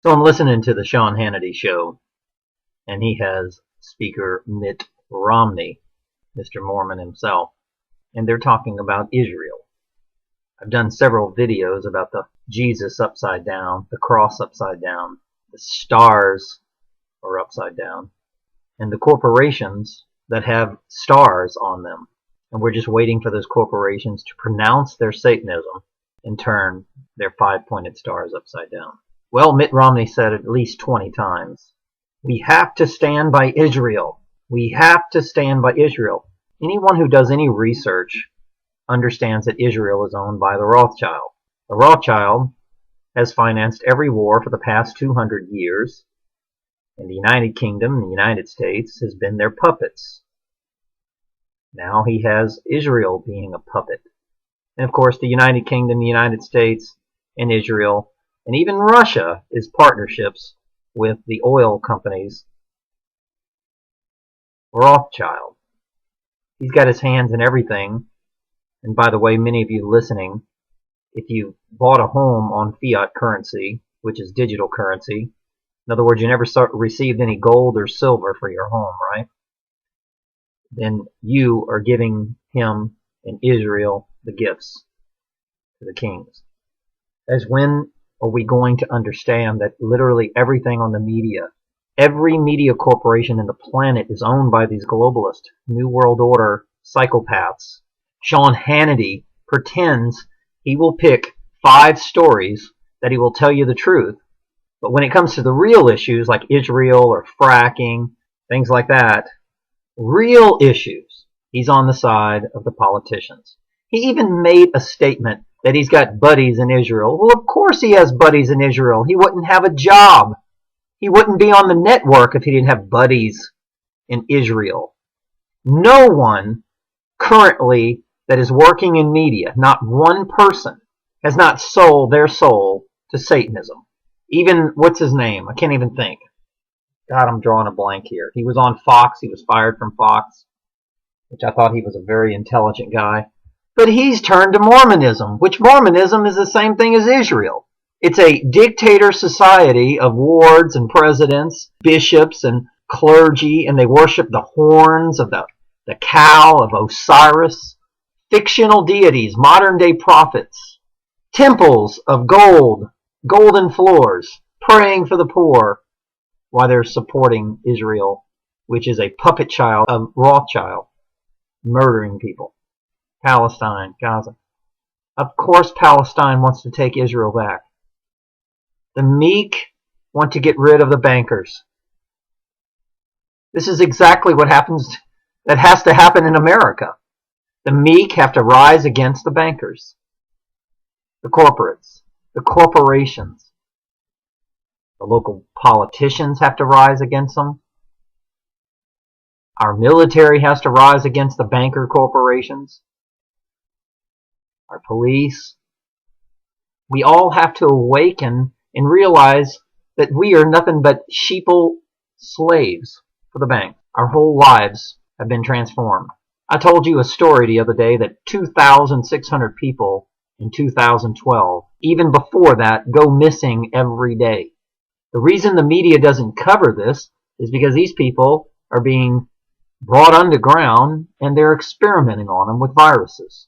So I'm listening to the Sean Hannity show, and he has speaker Mitt Romney, Mr. Mormon himself, and they're talking about Israel. I've done several videos about the Jesus upside down, the cross upside down, the stars are upside down, and the corporations that have stars on them. And we're just waiting for those corporations to pronounce their Satanism and turn their five-pointed stars upside down. Well, Mitt Romney said at least 20 times, we have to stand by Israel. We have to stand by Israel. Anyone who does any research understands that Israel is owned by the Rothschild. The Rothschild has financed every war for the past 200 years, and the United Kingdom, the United States, has been their puppets. Now he has Israel being a puppet. And of course, the United Kingdom, the United States, and Israel, and even Russia is partnerships with the oil companies. Rothschild. He's got his hands in everything. And by the way, many of you listening, if you bought a home on fiat currency, which is digital currency, in other words, you never received any gold or silver for your home, right? Then you are giving him and Israel the gifts to the kings. As when are we going to understand that literally everything on the media, every media corporation in the planet is owned by these globalist, New World Order psychopaths? Sean Hannity pretends he will pick 5 stories that he will tell you the truth. But when it comes to the real issues like Israel or fracking, things like that, real issues, he's on the side of the politicians. He even made a statement that he's got buddies in Israel. Well, of course he has buddies in Israel. He wouldn't have a job. He wouldn't be on the network if he didn't have buddies in Israel. No one currently that is working in media, not one person, has not sold their soul to Satanism. Even, what's his name? I can't even think. God, I'm drawing a blank here. He was on Fox. He was fired from Fox, which I thought he was a very intelligent guy. But he's turned to Mormonism, which Mormonism is the same thing as Israel. It's a dictator society of wards and presidents, bishops and clergy, and they worship the horns of the cow of Osiris, fictional deities, modern-day prophets, temples of gold, golden floors, praying for the poor, while they're supporting Israel, which is a puppet child of Rothschild, murdering people. Palestine, Gaza. Of course Palestine wants to take Israel back. The meek want to get rid of the bankers. This is exactly what happens, that has to happen in America. The meek have to rise against the bankers, the corporates, the corporations. The local politicians have to rise against them. Our military has to rise against the banker corporations. Our police. We all have to awaken and realize that we are nothing but sheeple slaves for the bank. Our whole lives have been transformed. I told you a story the other day that 2,600 people in 2012, even before that, go missing every day. The reason the media doesn't cover this is because these people are being brought underground and they're experimenting on them with viruses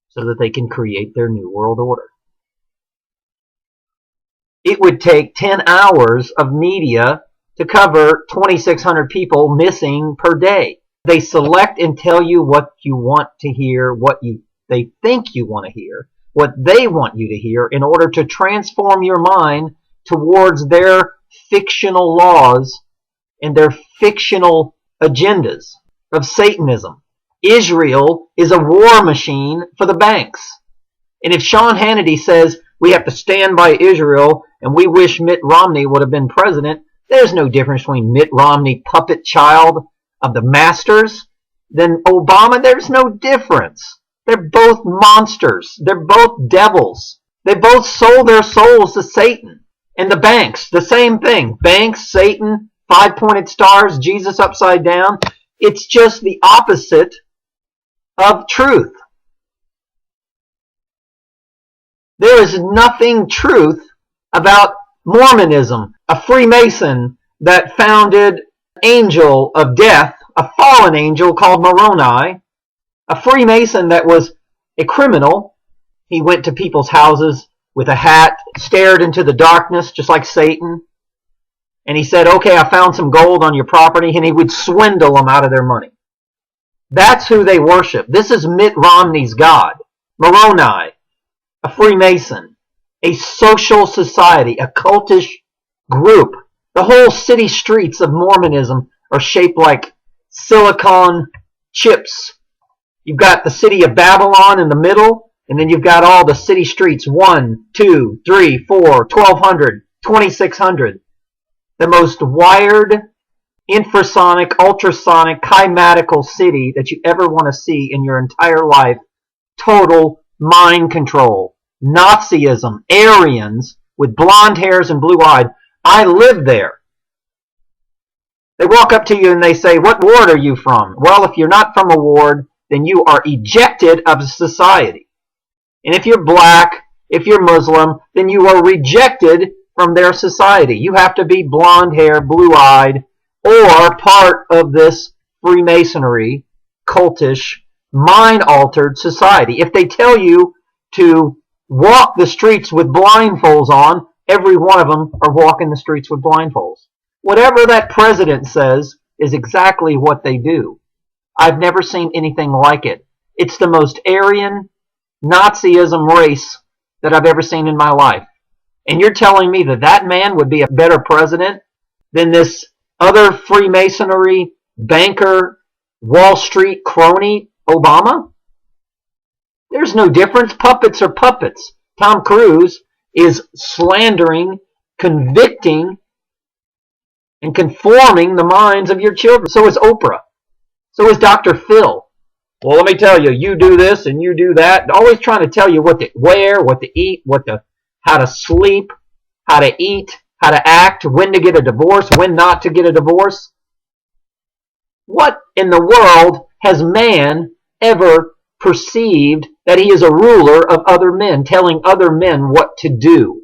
so that they can create their new world order. It would take 10 hours of media to cover 2,600 people missing per day. They select and tell you what you want to hear, what they think you want to hear, what they want you to hear in order to transform your mind towards their fictional laws and their fictional agendas of Satanism. Israel is a war machine for the banks. And if Sean Hannity says we have to stand by Israel and we wish Mitt Romney would have been president, there's no difference between Mitt Romney, puppet child of the masters, than Obama. There's no difference. They're both monsters. They're both devils. They both sold their souls to Satan. And the banks, the same thing. Banks, Satan, five-pointed stars, Jesus upside down. It's just the opposite of truth. There is nothing truth about Mormonism, a Freemason that founded Angel of Death, a fallen angel called Moroni, a Freemason that was a criminal. He went to people's houses with a hat, stared into the darkness just like Satan, and he said, okay, I found some gold on your property, and he would swindle them out of their money. That's who they worship. This is Mitt Romney's God. Moroni, a Freemason, a social society, a cultish group. The whole city streets of Mormonism are shaped like silicon chips. You've got the city of Babylon in the middle, and then you've got all the city streets, 1, 2, 3, 4, 1200, 2600. The most wired, infrasonic, ultrasonic, kymatical city that you ever want to see in your entire life. Total mind control. Nazism. Aryans with blonde hairs and blue-eyed. I lived there. They walk up to you and they say, what ward are you from? Well, if you're not from a ward, then you are ejected of society. And if you're black, if you're Muslim, then you are rejected from their society. You have to be blonde hair, blue-eyed, or part of this Freemasonry, cultish, mind-altered society. If they tell you to walk the streets with blindfolds on, every one of them are walking the streets with blindfolds. Whatever that president says is exactly what they do. I've never seen anything like it. It's the most Aryan Nazism race that I've ever seen in my life. And you're telling me that that man would be a better president than this other Freemasonry banker, Wall Street crony, Obama? There's no difference. Puppets are puppets. Tom Cruise is slandering, convicting, and conforming the minds of your children. So is Oprah. So is Dr. Phil. Well, let me tell you, you do this and you do that. Always trying to tell you what to wear, what to eat, how to sleep, how to eat, how to act, when to get a divorce, when not to get a divorce. What in the world has man ever perceived that he is a ruler of other men, telling other men what to do?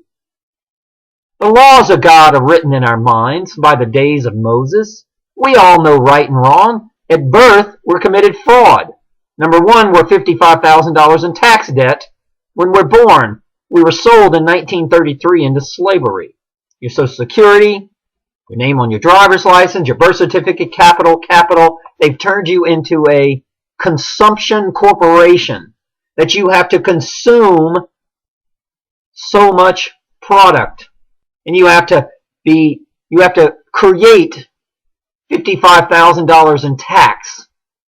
The laws of God are written in our minds by the days of Moses. We all know right and wrong. At birth, we're committed fraud. Number one, we're $55,000 in tax debt when we're born. We were sold in 1933 into slavery. Your Social Security, your name on your driver's license, your birth certificate, capital. They've turned you into a consumption corporation that you have to consume so much product. And you have to create $55,000 in tax.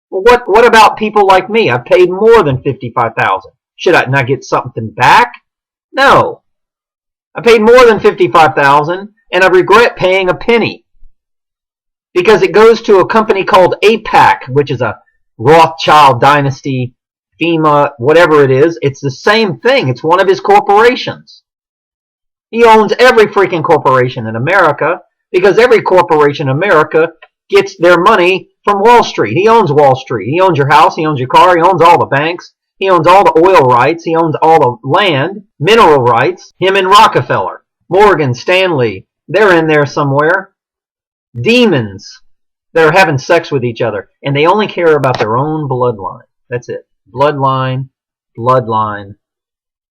Well, what about people like me? I've paid more than $55,000. Should I not get something back? No. I paid more than $55,000, and I regret paying a penny because it goes to a company called APAC, which is a Rothschild dynasty, FEMA, whatever it is. It's the same thing. It's one of his corporations. He owns every freaking corporation in America because every corporation in America gets their money from Wall Street. He owns Wall Street. He owns your house. He owns your car. He owns all the banks. He owns all the oil rights. He owns all the land, mineral rights. Him and Rockefeller, Morgan Stanley, they're in there somewhere. Demons that are having sex with each other. And they only care about their own bloodline. That's it. Bloodline, bloodline,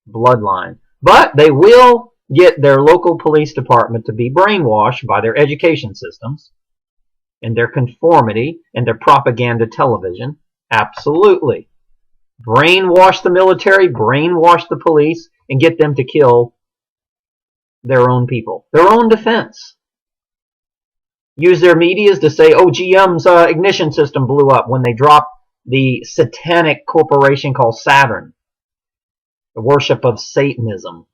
bloodline. But they will get their local police department to be brainwashed by their education systems and their conformity and their propaganda television. Absolutely. Brainwash the military, brainwash the police, and get them to kill their own people. Their own defense. Use their medias to say, oh, GM's ignition system blew up when they dropped the satanic corporation called Saturn. The worship of Satanism.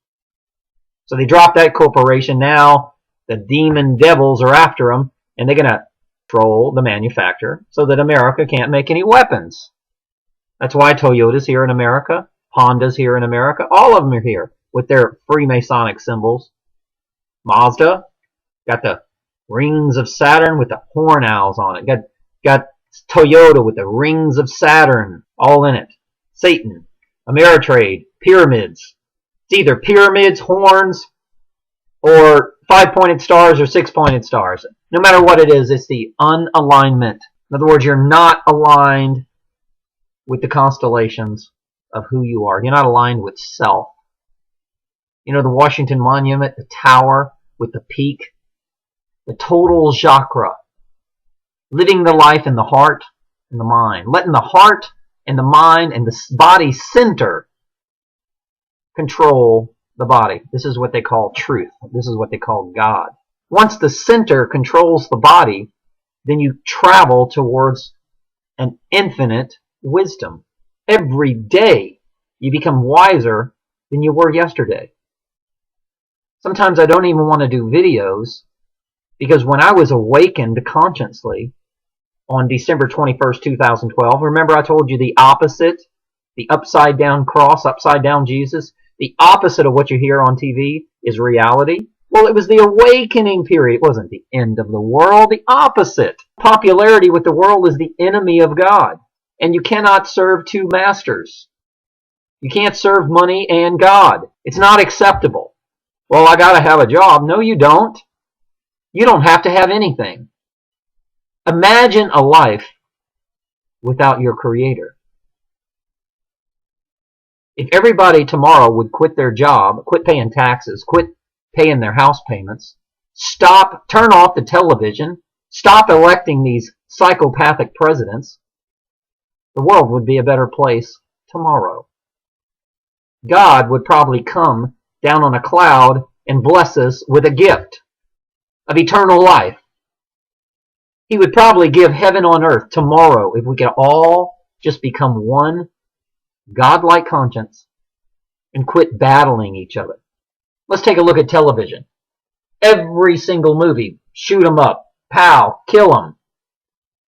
So they dropped that corporation. Now the demon devils are after them, and they're going to control the manufacturer so that America can't make any weapons. That's why Toyota's here in America, Honda's here in America, all of them are here with their Freemasonic symbols. Mazda got the rings of Saturn with the horn owls on it. Got Toyota with the rings of Saturn all in it. Satan, Ameritrade, pyramids. It's either pyramids, horns, or 5-pointed stars or 6-pointed stars. No matter what it is, it's the unalignment. In other words, you're not aligned with the constellations of who you are. You're not aligned with self. You know, the Washington Monument, the tower with the peak, the total chakra, living the life in the heart and the mind, letting the heart and the mind and the body center control the body. This is what they call truth. This is what they call God. Once the center controls the body, then you travel towards an infinite wisdom. Every day you become wiser than you were yesterday. Sometimes I don't even want to do videos, because when I was awakened consciously on December 21st, 2012, remember I told you the opposite, the upside down cross, upside down Jesus, the opposite of what you hear on TV is reality. Well, it was the awakening period. It wasn't the end of the world. The opposite. Popularity with the world is the enemy of God. And you cannot serve two masters. You can't serve money and God. It's not acceptable. Well, I got to have a job. No, you don't. You don't have to have anything. Imagine a life without your Creator. If everybody tomorrow would quit their job, quit paying taxes, quit paying their house payments, turn off the television, stop electing these psychopathic presidents, the world would be a better place tomorrow. God would probably come down on a cloud and bless us with a gift of eternal life. He would probably give heaven on earth tomorrow if we could all just become one God-like conscience and quit battling each other. Let's take a look at television. Every single movie, shoot 'em up, pow, kill 'em.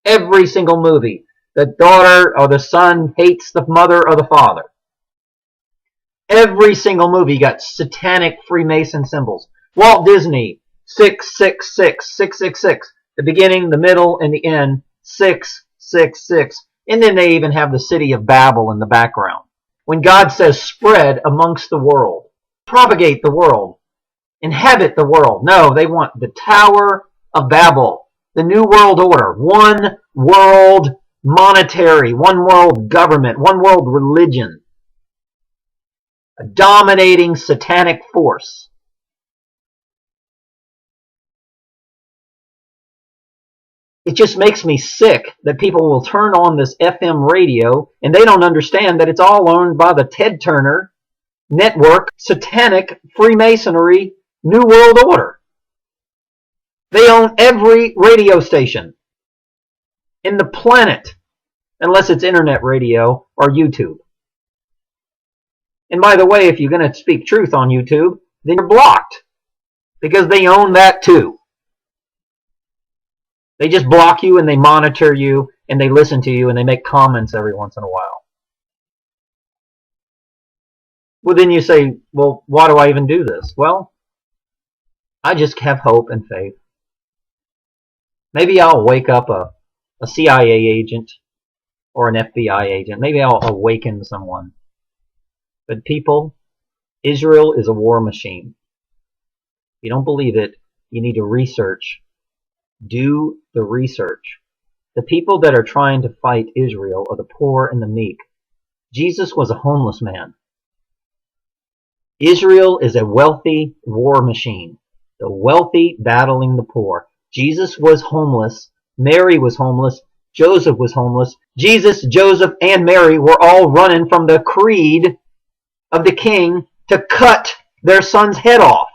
Every single movie, the daughter or the son hates the mother or the father. Every single movie got satanic Freemason symbols. Walt Disney, 666, 666. The beginning, the middle, and the end, 666. And then they even have the city of Babel in the background. When God says spread amongst the world, propagate the world, inhabit the world. No, they want the Tower of Babel, the New World Order, one world monetary, one world government, one world religion, a dominating satanic force. It just makes me sick that people will turn on this FM radio and they don't understand that it's all owned by the Ted Turner network, satanic Freemasonry, New World Order. They own every radio station in the planet, unless it's internet radio or YouTube. And by the way, if you're going to speak truth on YouTube, then you're blocked, because they own that too. They just block you and they monitor you and they listen to you and they make comments every once in a while. Well, then you say, well, why do I even do this? Well, I just have hope and faith. Maybe I'll wake up a CIA agent or an FBI agent. Maybe I'll awaken someone. But people, Israel is a war machine. If you don't believe it, you need to research. Do the research. The people that are trying to fight Israel are the poor and the meek. Jesus was a homeless man. Israel is a wealthy war machine. The wealthy battling the poor. Jesus was homeless. Mary was homeless. Joseph was homeless. Jesus, Joseph, and Mary were all running from the creed of the king to cut their son's head off.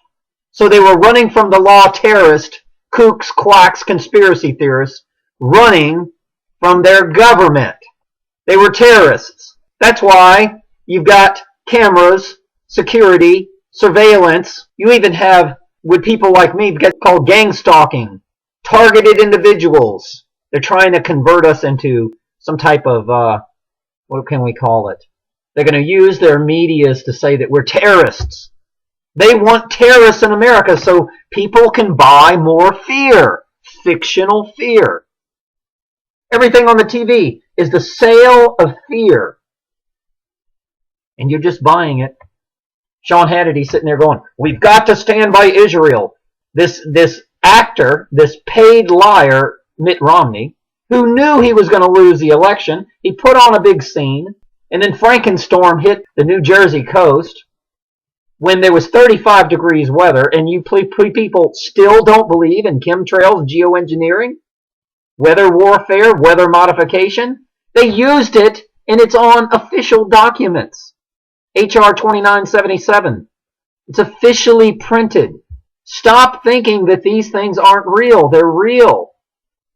So they were running from the law terrorist, kooks, quacks, conspiracy theorists, running from their government. They were terrorists. That's why you've got cameras, security, surveillance. You even have, with people like me, get called gang stalking, targeted individuals. They're trying to convert us into some type of, what can we call it? They're going to use their medias to say that we're terrorists. They want terrorists in America so people can buy more fear, fictional fear. Everything on the TV is the sale of fear. And you're just buying it. Sean Hannity sitting there going, we've got to stand by Israel. This actor, this paid liar, Mitt Romney, who knew he was going to lose the election, he put on a big scene, and then Frankenstorm hit the New Jersey coast when there was 35 degrees weather, and you people still don't believe in chemtrails, geoengineering, weather warfare, weather modification. They used it, and it's on official documents. HR 2977. It's officially printed. Stop thinking that these things aren't real. They're real.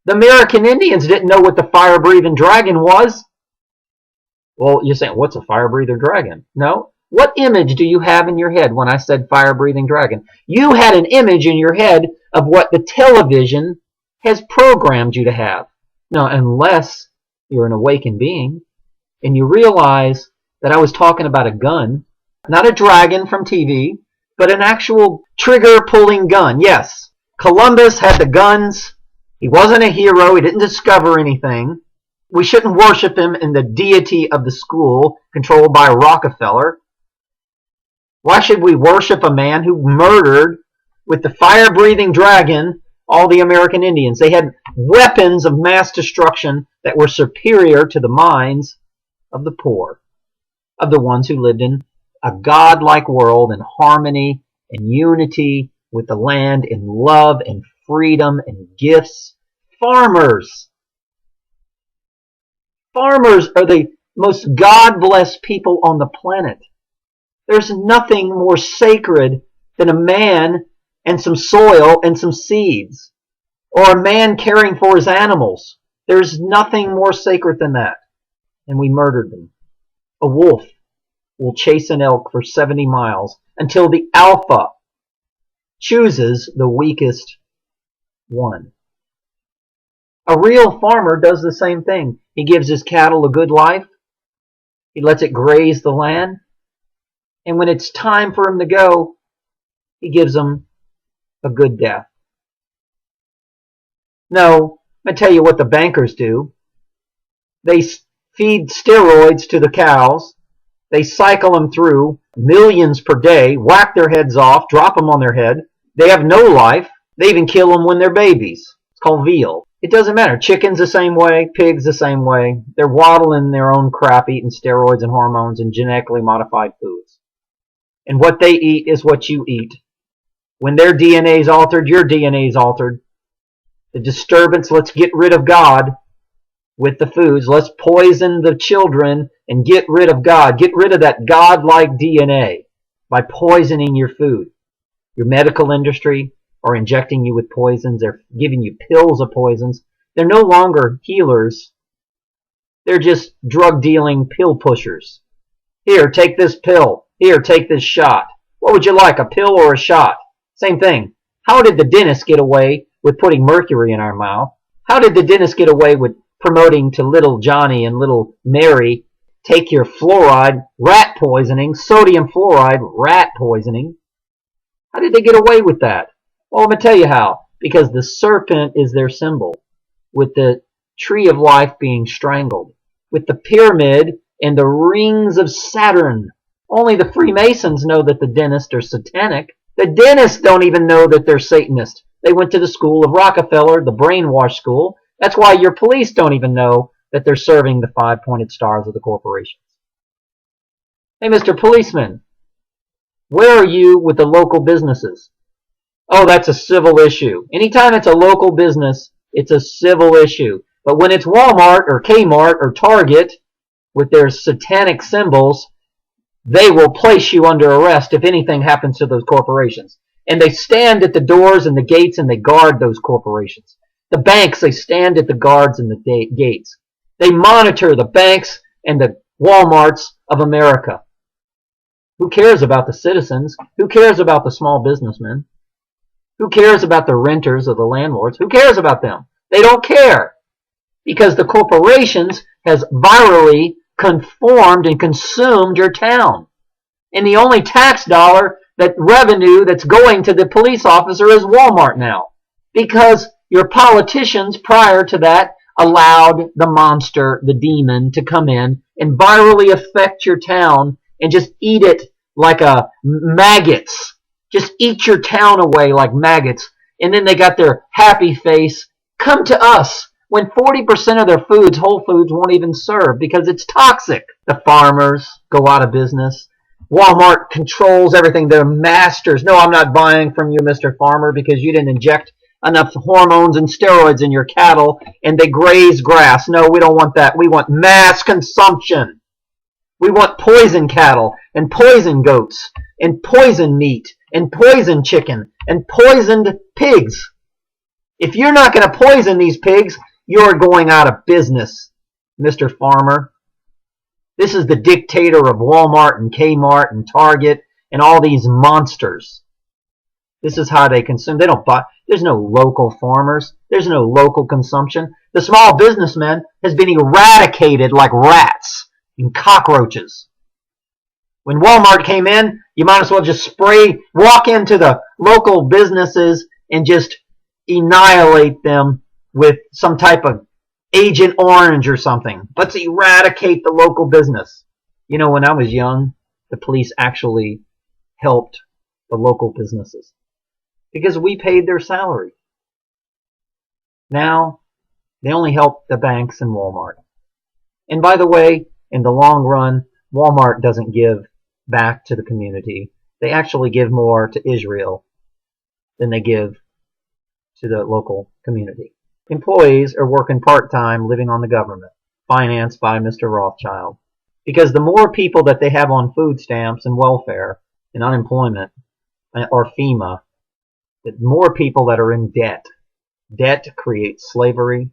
The American Indians didn't know what the fire-breathing dragon was. Well, you're saying, what's a fire-breathing dragon? No. What image do you have in your head when I said fire-breathing dragon? You had an image in your head of what the television has programmed you to have. Now, unless you're an awakened being and you realize that I was talking about a gun, not a dragon from TV, but an actual trigger-pulling gun. Yes, Columbus had the guns. He wasn't a hero. He didn't discover anything. We shouldn't worship him in the deity of the school controlled by Rockefeller. Why should we worship a man who murdered with the fire-breathing dragon all the American Indians? They had weapons of mass destruction that were superior to the minds of the poor, of the ones who lived in a godlike world in harmony and unity with the land, in love and freedom and gifts. Farmers. Farmers are the most God-blessed people on the planet. There's nothing more sacred than a man and some soil and some seeds, or a man caring for his animals. There's nothing more sacred than that. And we murdered them. A wolf will chase an elk for 70 miles until the alpha chooses the weakest one. A real farmer does the same thing. He gives his cattle a good life. He lets it graze the land. And when it's time for him to go, he gives them a good death. No, I tell you what the bankers do. They feed steroids to the cows. They cycle them through millions per day, whack their heads off, drop them on their head. They have no life. They even kill them when they're babies. It's called veal. It doesn't matter. Chickens the same way, pigs the same way. They're waddling their own crap, eating steroids and hormones and genetically modified foods. And what they eat is what you eat. When their DNA is altered, your DNA is altered. The disturbance, let's get rid of God with the foods. Let's poison the children and get rid of God. Get rid of that God-like DNA by poisoning your food. Your medical industry are injecting you with poisons. They're giving you pills of poisons. They're no longer healers. They're just drug-dealing pill pushers. Here, take this pill. Here, take this shot. What would you like, a pill or a shot? Same thing. How did the dentist get away with putting mercury in our mouth? How did the dentist get away with promoting to little Johnny and little Mary, take your fluoride, rat poisoning, sodium fluoride, rat poisoning? How did they get away with that? Well, I'm going to tell you how. Because the serpent is their symbol, with the tree of life being strangled, with the pyramid and the rings of Saturn. Only the Freemasons know that the dentists are satanic. The dentists don't even know that they're Satanists. They went to the school of Rockefeller, the brainwash school. That's why your police don't even know that they're serving the five-pointed stars of the corporations. Hey, Mr. Policeman, where are you with the local businesses? Oh, that's a civil issue. Anytime it's a local business, it's a civil issue. But when it's Walmart or Kmart or Target with their satanic symbols, they will place you under arrest if anything happens to those corporations. And they stand at the doors and the gates and they guard those corporations. The banks, they stand at the guards and the gates. They monitor the banks and the Walmarts of America. Who cares about the citizens? Who cares about the small businessmen? Who cares about the renters or the landlords? Who cares about them? They don't care. Because the corporations has virally conformed and consumed your town. And the only tax dollar, that revenue that's going to the police officer is Walmart now. Because your politicians prior to that allowed the monster, the demon, to come in and virally affect your town and just eat it like maggots. Just eat your town away like maggots. And then they got their happy face. Come to us. When 40% of their foods, Whole Foods won't even serve because it's toxic. The farmers go out of business. Walmart controls everything. They're masters. No, I'm not buying from you, Mr. Farmer, because you didn't inject enough hormones and steroids in your cattle and they graze grass. No, we don't want that. We want mass consumption. We want poison cattle and poison goats and poison meat and poison chicken and poisoned pigs. If you're not going to poison these pigs, you're going out of business, Mr. Farmer. This is the dictator of Walmart and Kmart and Target and all these monsters. This is how they consume. They don't buy. There's no local farmers. There's no local consumption. The small businessman has been eradicated like rats and cockroaches. When Walmart came in, you might as well just walk into the local businesses and just annihilate them with some type of Agent Orange or something. Let's eradicate the local business. You know, when I was young, the police actually helped the local businesses because we paid their salary. Now, they only help the banks and Walmart. And by the way, in the long run, Walmart doesn't give back to the community. They actually give more to Israel than they give to the local community. Employees are working part-time, living on the government, financed by Mr. Rothschild. Because the more people that they have on food stamps and welfare and unemployment or FEMA, the more people that are in debt. Debt creates slavery,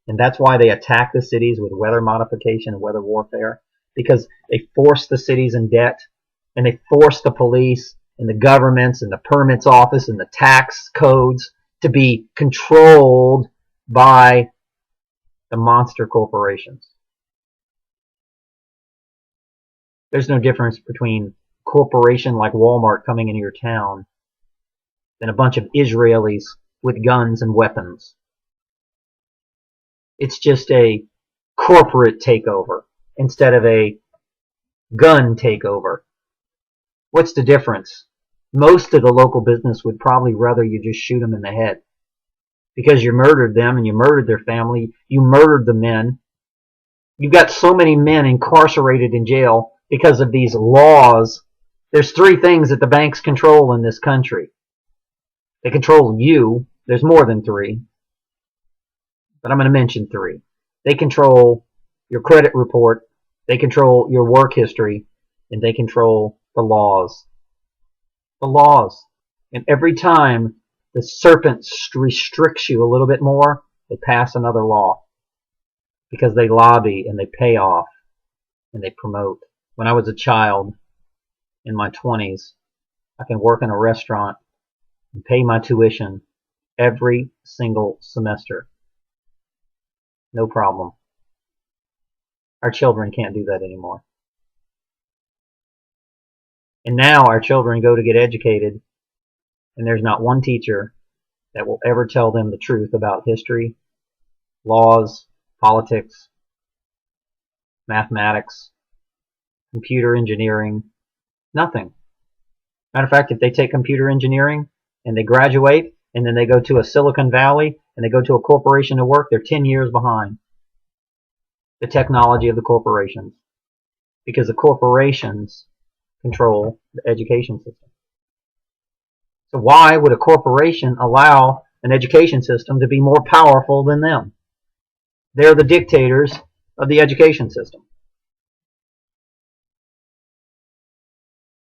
and that's why they attack the cities with weather modification and weather warfare, because they force the cities in debt, and they force the police and the governments and the permits office and the tax codes to be controlled by the monster corporations. There's no difference between a corporation like Walmart coming into your town and a bunch of Israelis with guns and weapons. It's just a corporate takeover instead of a gun takeover. What's the difference? Most of the local business would probably rather you just shoot them in the head because you murdered them and you murdered their family. You murdered the men. You've got so many men incarcerated in jail because of these laws. There's three things that the banks control in this country. They control you. There's more than three, but I'm going to mention three. They control your credit report, they control your work history, and they control the laws. The laws. And every time the serpent restricts you a little bit more, they pass another law because they lobby and they pay off and they promote. When I was a child in my 20s, I can work in a restaurant and pay my tuition every single semester. No problem. Our children can't do that anymore. And now our children go to get educated, and there's not one teacher that will ever tell them the truth about history, laws, politics, mathematics, computer engineering, nothing. Matter of fact, if they take computer engineering and they graduate and then they go to a Silicon Valley and they go to a corporation to work, they're 10 years behind the technology of the corporations because the corporations control the education system. So why would a corporation allow an education system to be more powerful than them? They're the dictators of the education system.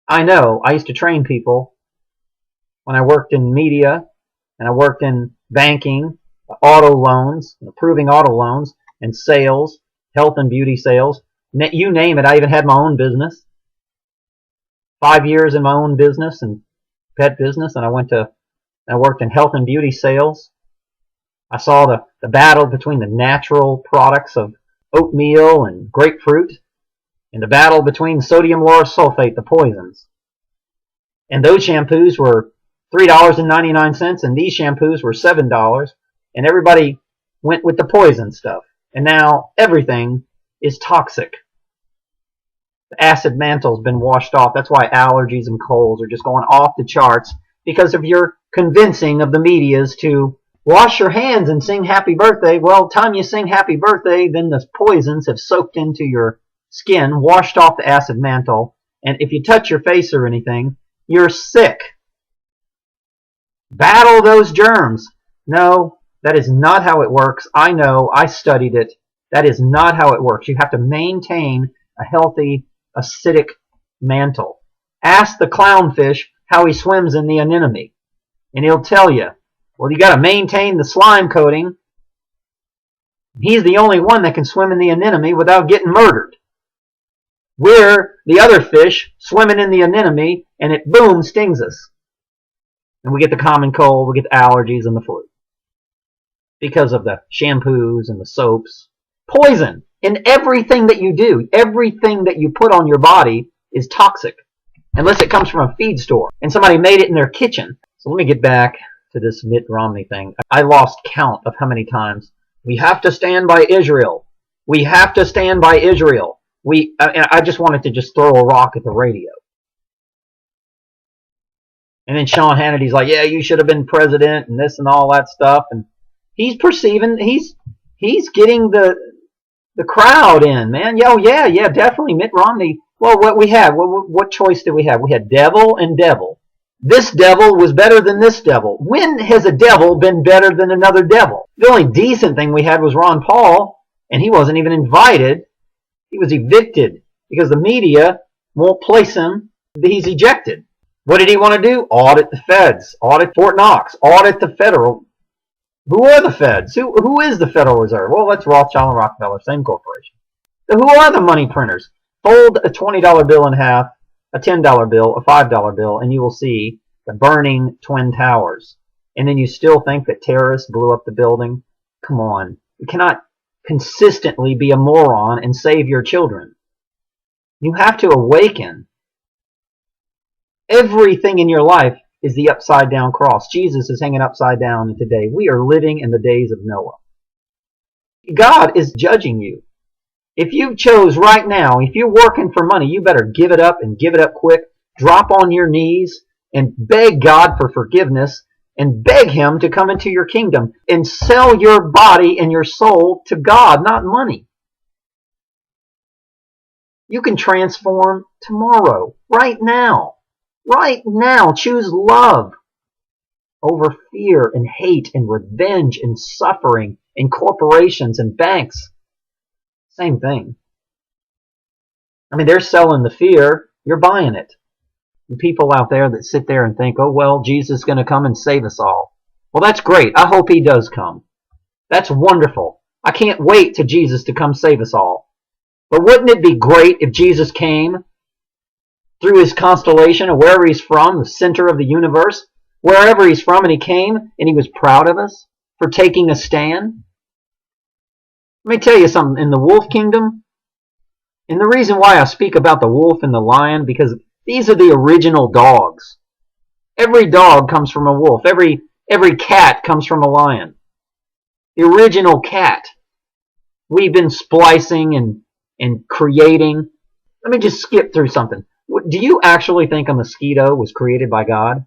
I know. I used to train people when I worked in media and I worked in banking, auto loans, approving auto loans, and sales, health and beauty sales. You name it. I even had my own business. 5 years in my own business and pet business, and I worked in health and beauty sales. I saw the battle between the natural products of oatmeal and grapefruit and the battle between sodium lauryl sulfate, the poisons. And those shampoos were $3.99 and these shampoos were $7, and everybody went with the poison stuff. And now everything is toxic. The acid mantle's been washed off. That's why allergies and colds are just going off the charts, because of your convincing of the medias to wash your hands and sing happy birthday. Well, time you sing happy birthday, then the poisons have soaked into your skin, washed off the acid mantle, and if you touch your face or anything, you're sick. Battle those germs. No, that is not how it works. I know. I studied it. That is not how it works. You have to maintain a healthy, acidic mantle. Ask the clownfish how he swims in the anemone, and he'll tell you, well, you got to maintain the slime coating. He's the only one that can swim in the anemone without getting murdered. We're the other fish swimming in the anemone, and it, boom, stings us. And we get the common cold, we get the allergies and the flu. Because of the shampoos and the soaps. Poison in everything that you do. Everything that you put on your body is toxic. Unless it comes from a feed store and somebody made it in their kitchen. So let me get back to this Mitt Romney thing. I lost count of how many times. We have to stand by Israel. We have to stand by Israel. I just wanted to just throw a rock at the radio. And then Sean Hannity's like, yeah, you should have been president and this and all that stuff. And he's perceiving, he's getting the crowd in, man. Yeah, definitely Mitt Romney. Well, what choice did we have? We had devil and devil. This devil was better than this devil. When has a devil been better than another devil? The only decent thing we had was Ron Paul, and he wasn't even invited. He was evicted because the media won't place him. He's ejected. What did he want to do? Audit the feds. Audit Fort Knox. Audit the federal. Who are the feds? Who is the Federal Reserve? Well, that's Rothschild and Rockefeller, same corporation. So who are the money printers? Fold a $20 bill in half, a $10 bill, a $5 bill, and you will see the burning Twin Towers. And then you still think that terrorists blew up the building? Come on. You cannot consistently be a moron and save your children. You have to awaken. Everything in your life is the upside down cross. Jesus is hanging upside down today. We are living in the days of Noah. God is judging you. If you chose right now, if you're working for money, you better give it up and give it up quick. Drop on your knees and beg God for forgiveness and beg Him to come into your kingdom and sell your body and your soul to God, not money. You can transform tomorrow, right now. Right now, choose love over fear and hate and revenge and suffering and corporations and banks. Same thing. I mean, they're selling the fear. You're buying it. And people out there that sit there and think, oh, well, Jesus is going to come and save us all. Well, that's great. I hope He does come. That's wonderful. I can't wait to Jesus to come save us all. But wouldn't it be great if Jesus came through His constellation or wherever He's from, the center of the universe, wherever He's from, and He came and He was proud of us for taking a stand? Let me tell you something. In the wolf kingdom, and the reason why I speak about the wolf and the lion, because these are the original dogs. Every dog comes from a wolf. Every cat comes from a lion. The original cat. We've been splicing and creating. Let me just skip through something. Do you actually think a mosquito was created by God?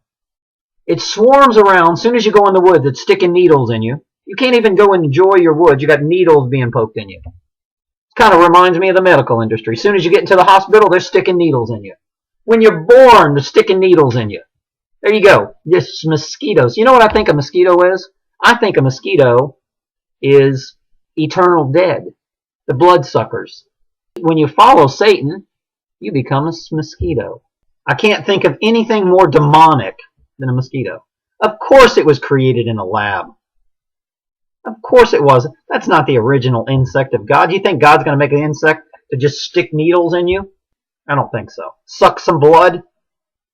It swarms around. As soon as you go in the woods, it's sticking needles in you. You can't even go enjoy your woods. You got needles being poked in you. It kind of reminds me of the medical industry. As soon as you get into the hospital, they're sticking needles in you. When you're born, they're sticking needles in you. There you go. Just mosquitoes. You know what I think a mosquito is? I think a mosquito is eternal dead. The bloodsuckers. When you follow Satan, you become a mosquito. I can't think of anything more demonic than a mosquito. Of course it was created in a lab. Of course it was. That's not the original insect of God. You think God's going to make an insect to just stick needles in you? I don't think so. Suck some blood?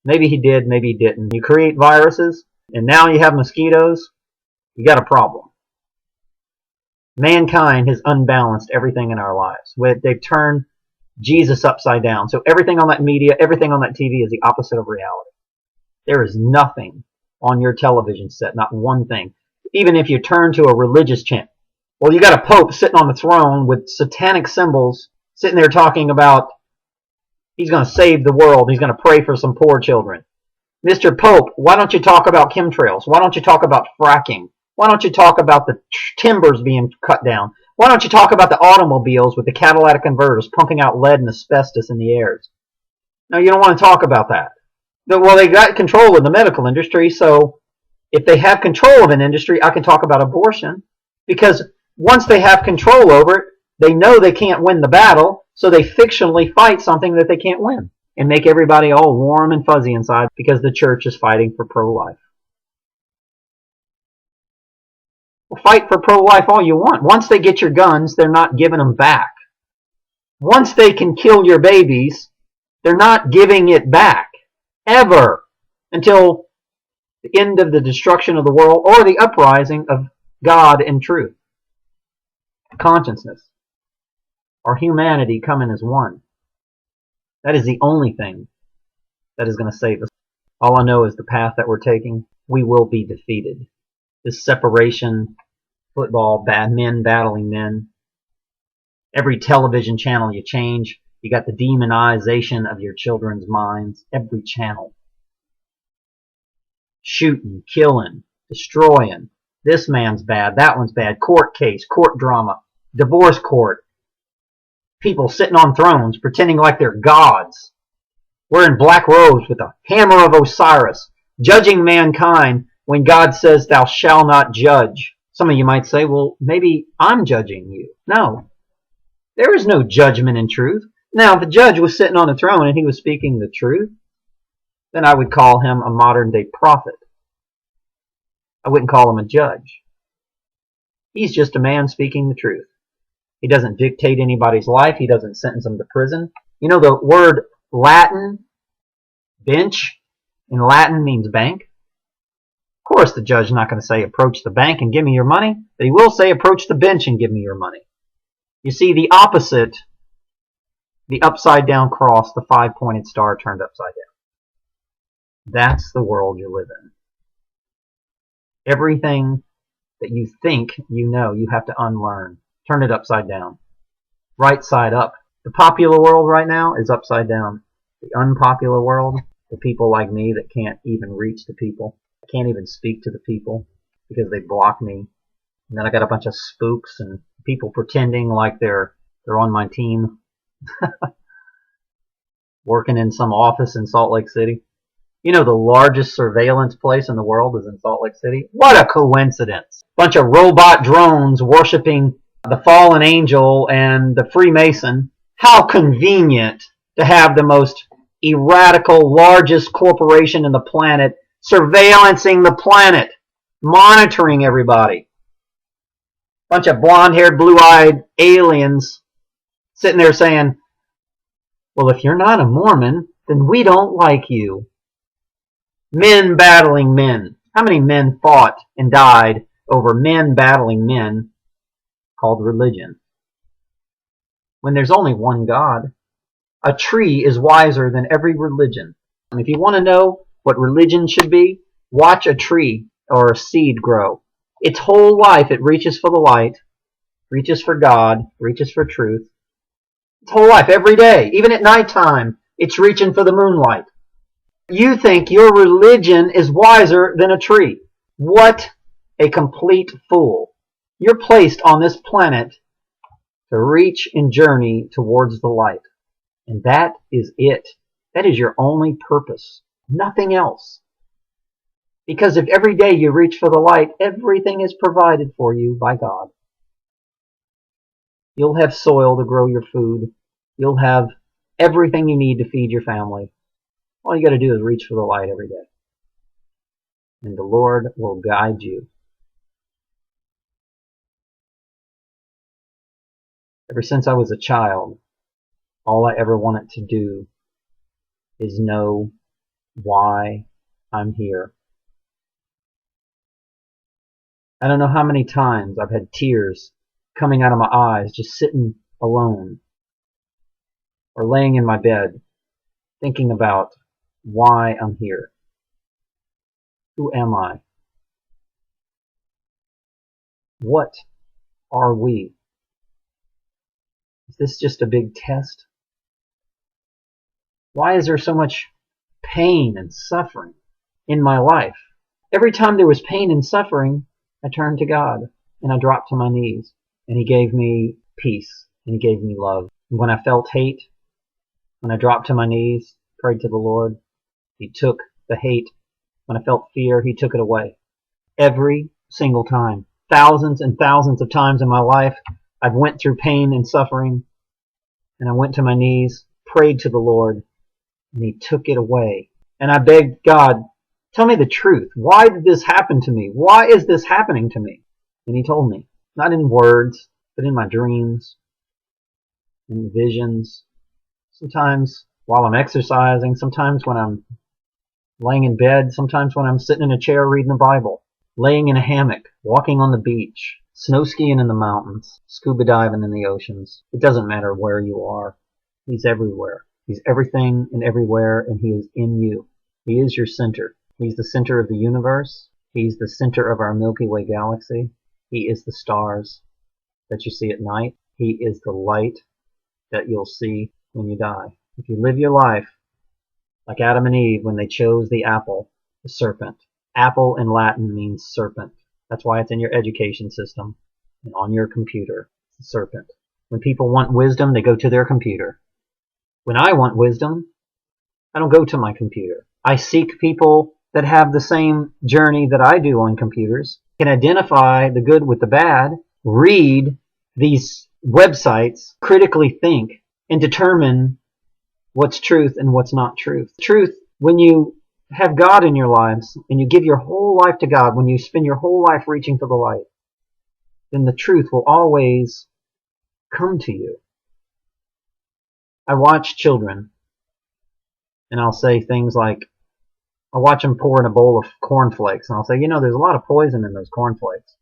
Maybe He did, maybe He didn't. You create viruses, and now you have mosquitoes. You got a problem. Mankind has unbalanced everything in our lives. They've turned Jesus upside down. So everything on that media, everything on that TV is the opposite of reality. There is nothing on your television set, not one thing. Even if you turn to a religious chant. Well, you got a pope sitting on the throne with satanic symbols, sitting there talking about He's going to save the world. He's going to pray for some poor children. Mr. Pope, why don't you talk about chemtrails? Why don't you talk about fracking? Why don't you talk about the timbers being cut down? Why don't you talk about the automobiles with the catalytic converters pumping out lead and asbestos in the airs? No, you don't want to talk about that. Well, they got control of the medical industry, so if they have control of an industry, I can talk about abortion. Because once they have control over it, they know they can't win the battle, so they fictionally fight something that they can't win and make everybody all warm and fuzzy inside because the church is fighting for pro-life. Well, fight for pro-life all you want. Once they get your guns, they're not giving them back. Once they can kill your babies, they're not giving it back. Ever. Until the end of the destruction of the world or the uprising of God and truth. Consciousness. Our humanity coming as one. That is the only thing that is going to save us. All I know is the path that we're taking, we will be defeated. This separation, football, men battling men. Every television channel you change, you got the demonization of your children's minds. Every channel. Shooting, killing, destroying. This man's bad, that one's bad. Court case, court drama, divorce court. People sitting on thrones pretending like they're gods. Wearing black robes with the hammer of Osiris. Judging mankind when God says thou shalt not judge. Some of you might say, well, maybe I'm judging you. No. There is no judgment in truth. Now, if the judge was sitting on a throne and he was speaking the truth, then I would call him a modern-day prophet. I wouldn't call him a judge. He's just a man speaking the truth. He doesn't dictate anybody's life. He doesn't sentence them to prison. You know the word Latin, bench, in Latin means bank. Of course the judge is not going to say approach the bank and give me your money, but he will say approach the bench and give me your money. You see, the opposite, the upside-down cross, the five-pointed star turned upside down. That's the world you live in. Everything that you think you know, you have to unlearn. Turn it upside down. Right side up. The popular world right now is upside down. The unpopular world, the people like me that can't even reach the people. I can't even speak to the people because they block me. And then I got a bunch of spooks and people pretending like they're on my team. Working in some office in Salt Lake City. You know the largest surveillance place in the world is in Salt Lake City? What a coincidence. Bunch of robot drones worshiping the fallen angel and the Freemason. How convenient to have the most erratical, largest corporation in the planet surveillancing the planet, monitoring everybody. Bunch of blonde-haired, blue-eyed aliens sitting there saying, well, if you're not a Mormon, then we don't like you. Men battling men. How many men fought and died over men battling men called religion? When there's only one God, a tree is wiser than every religion. And if you want to know what religion should be, watch a tree or a seed grow. Its whole life it reaches for the light, reaches for God, reaches for truth. Its whole life, every day, even at nighttime, it's reaching for the moonlight. You think your religion is wiser than a tree. What a complete fool. You're placed on this planet to reach and journey towards the light. And that is it. That is your only purpose. Nothing else. Because if every day you reach for the light, everything is provided for you by God. You'll have soil to grow your food. You'll have everything you need to feed your family. All you got to do is reach for the light every day. And the Lord will guide you. Ever since I was a child, all I ever wanted to do is know why I'm here. I don't know how many times I've had tears coming out of my eyes just sitting alone or laying in my bed thinking about why I'm here. Who am I? What are we? Is this just a big test? Why is there so much pain and suffering in my life? Every time there was pain and suffering, I turned to God and I dropped to my knees, and He gave me peace and He gave me love. And when I felt hate, when I dropped to my knees, prayed to the Lord, He took the hate. When I felt fear, He took it away. Every single time. Thousands and thousands of times in my life, I've went through pain and suffering, and I went to my knees, prayed to the Lord, and He took it away. And I begged God, tell me the truth. Why did this happen to me? Why is this happening to me? And He told me, not in words, but in my dreams, in visions, sometimes while I'm exercising, sometimes when I'm laying in bed, sometimes when I'm sitting in a chair reading the Bible, laying in a hammock, walking on the beach, snow skiing in the mountains, scuba diving in the oceans. It doesn't matter where you are. He's everywhere. He's everything and everywhere, and He is in you. He is your center. He's the center of the universe. He's the center of our Milky Way galaxy. He is the stars that you see at night. He is the light that you'll see when you die. If you live your life like Adam and Eve when they chose the apple, the serpent. Apple in Latin means serpent. That's why it's in your education system and on your computer. It's the serpent. When people want wisdom, they go to their computer. When I want wisdom, I don't go to my computer. I seek people that have the same journey that I do on computers, can identify the good with the bad, read these websites, critically think, and determine what's truth and what's not truth. Truth, when you have God in your lives and you give your whole life to God, when you spend your whole life reaching for the light, then the truth will always come to you. I watch children, and I'll say things like, I'll watch them pour in a bowl of cornflakes, and I'll say, there's a lot of poison in those cornflakes.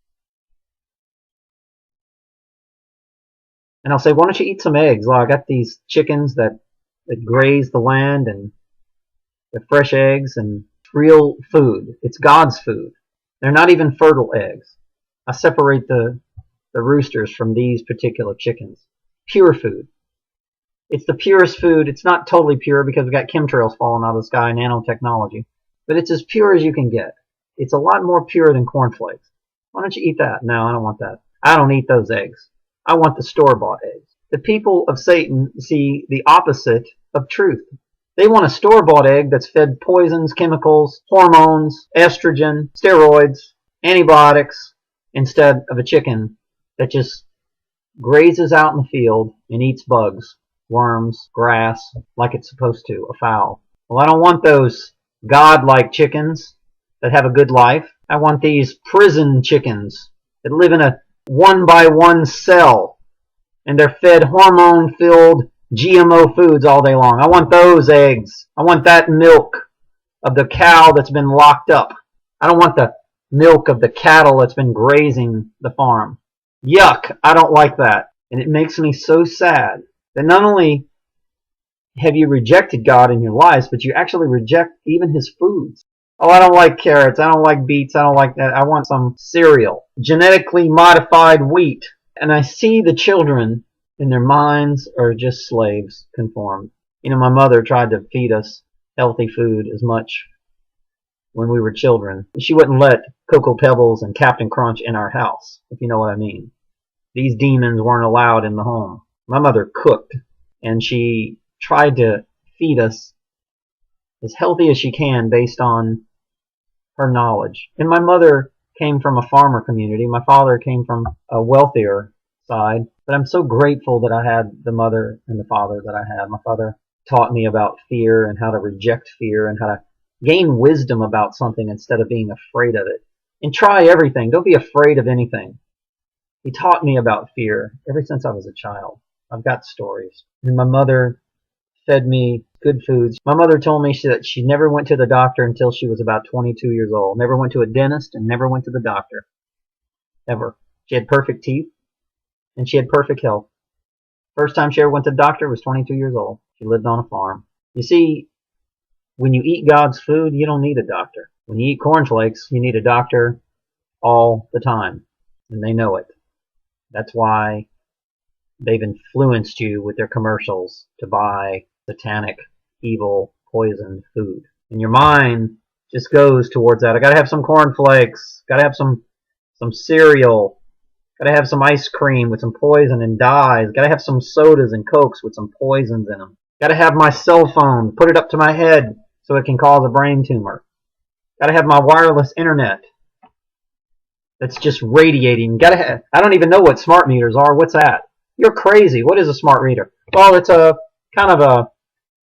And I'll say, why don't you eat some eggs? Well, I got these chickens that graze the land, and they're fresh eggs and real food. It's God's food. They're not even fertile eggs. I separate the roosters from these particular chickens. Pure food. It's the purest food. It's not totally pure because we've got chemtrails falling out of the sky, nanotechnology. But it's as pure as you can get. It's a lot more pure than cornflakes. Why don't you eat that? No, I don't want that. I don't eat those eggs. I want the store-bought eggs. The people of Satan see the opposite of truth. They want a store-bought egg that's fed poisons, chemicals, hormones, estrogen, steroids, antibiotics, instead of a chicken that just grazes out in the field and eats bugs, worms, grass, like it's supposed to, a fowl. Well, I don't want those God-like chickens that have a good life. I want these prison chickens that live in a one-by-one cell, and they're fed hormone-filled GMO foods all day long. I want those eggs. I want that milk of the cow that's been locked up. I don't want the milk of the cattle that's been grazing the farm. Yuck, I don't like that. And it makes me so sad that not only have you rejected God in your lives, but you actually reject even His foods. Oh, I don't like carrots. I don't like beets. I don't like that. I want some cereal. Genetically modified wheat. And I see the children, and their minds are just slaves, conformed. My mother tried to feed us healthy food as much when we were children. She wouldn't let Cocoa Pebbles and Captain Crunch in our house, if you know what I mean. These demons weren't allowed in the home. My mother cooked, and she tried to feed us as healthy as she can based on her knowledge. And my mother came from a farmer community. My father came from a wealthier side. But I'm so grateful that I had the mother and the father that I had. My father taught me about fear and how to reject fear and how to gain wisdom about something instead of being afraid of it. And try everything. Don't be afraid of anything. He taught me about fear ever since I was a child. I've got stories. And my mother fed me good foods. My mother told me that she never went to the doctor until she was about 22 years old. Never went to a dentist and never went to the doctor. Ever. She had perfect teeth and she had perfect health. First time she ever went to the doctor was 22 years old. She lived on a farm. You see, when you eat God's food, you don't need a doctor. When you eat cornflakes, you need a doctor all the time. And they know it. That's why they've influenced you with their commercials to buy satanic evil, poisoned food. And your mind just goes towards that. I gotta have some cornflakes, gotta have some cereal, gotta have some ice cream with some poison and dyes, gotta have some sodas and cokes with some poisons in them. Gotta have my cell phone, put it up to my head so it can cause a brain tumor. Gotta have my wireless internet that's just radiating. I don't even know what smart meters are. What's that? You're crazy. What is a smart meter? Well, it's a kind of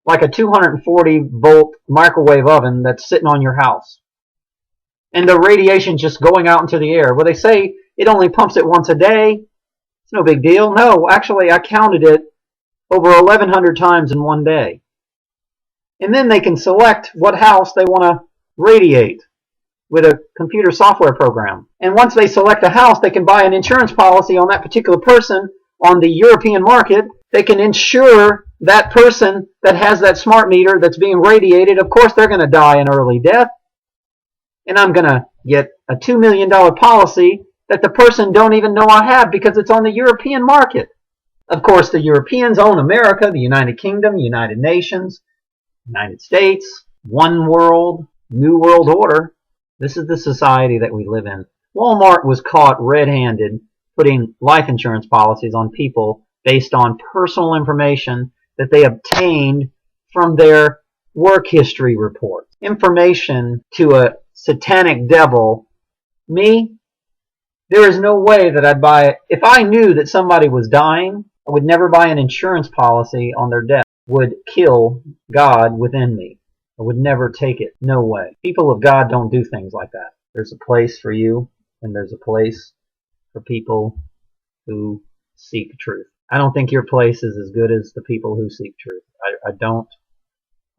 like a 240 volt microwave oven that's sitting on your house. And the radiation's just going out into the air. Well, they say it only pumps it once a day. It's no big deal. No, actually, I counted it over 1,100 times in one day. And then they can select what house they want to radiate with a computer software program. And once they select a house, they can buy an insurance policy on that particular person on the European market. They can insure that person that has that smart meter that's being radiated. Of course, they're going to die an early death. And I'm going to get a $2 million policy that the person don't even know I have because it's on the European market. Of course, the Europeans own America, the United Kingdom, United Nations, United States, one world, new world order. This is the society that we live in. Walmart was caught red-handed putting life insurance policies on people based on personal information that they obtained from their work history reports. Information to a satanic devil. Me? There is no way that I'd buy it. If I knew that somebody was dying, I would never buy an insurance policy on their death. Would kill God within me. I would never take it. No way. People of God don't do things like that. There's a place for you, and there's a place for people who seek truth. I don't think your place is as good as the people who seek truth. I don't.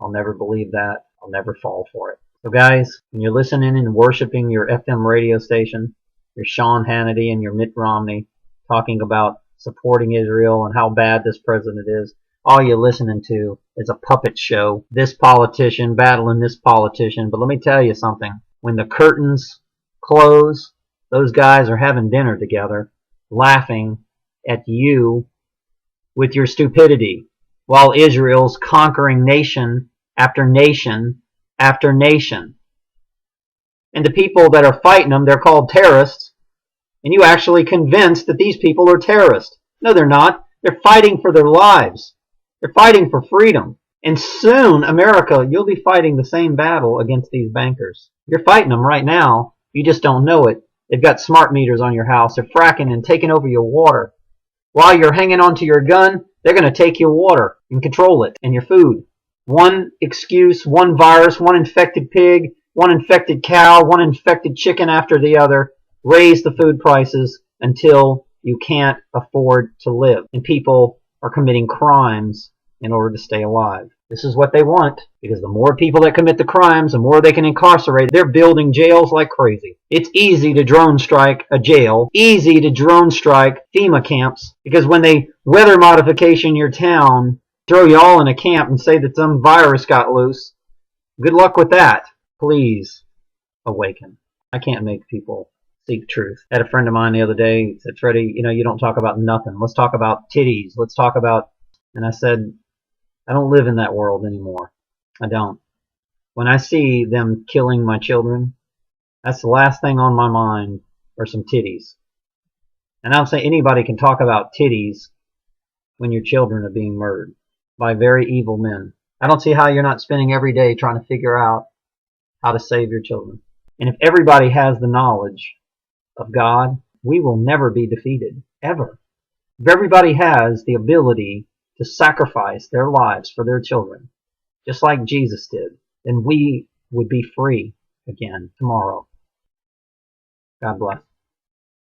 I'll never believe that. I'll never fall for it. So guys, when you're listening and worshiping your FM radio station, your Sean Hannity and your Mitt Romney talking about supporting Israel and how bad this president is, all you're listening to is a puppet show. This politician battling this politician. But let me tell you something. When the curtains close, those guys are having dinner together, laughing at you with your stupidity, while Israel's conquering nation after nation after nation. And the people that are fighting them, they're called terrorists. And you actually convinced that these people are terrorists. No, they're not. They're fighting for their lives. They're fighting for freedom. And soon, America, you'll be fighting the same battle against these bankers. You're fighting them right now. You just don't know it. They've got smart meters on your house. They're fracking and taking over your water. While you're hanging onto your gun, they're going to take your water and control it and your food. One excuse, one virus, one infected pig, one infected cow, one infected chicken after the other. Raise the food prices until you can't afford to live. And people are committing crimes in order to stay alive. This is what they want, because the more people that commit the crimes, the more they can incarcerate. They're building jails like crazy. It's easy to drone strike a jail, easy to drone strike FEMA camps, because when they weather modification your town, throw you all in a camp and say that some virus got loose, good luck with that. Please awaken. I can't make people seek truth. I had a friend of mine the other day said, Freddie, you don't talk about nothing. Let's talk about titties. Let's talk about... And I said, I don't live in that world anymore. I don't. When I see them killing my children, that's the last thing on my mind are some titties. And I'll say anybody can talk about titties when your children are being murdered by very evil men. I don't see how you're not spending every day trying to figure out how to save your children. And if everybody has the knowledge of God, we will never be defeated, ever. If everybody has the ability to sacrifice their lives for their children, just like Jesus did, then we would be free again tomorrow. God bless.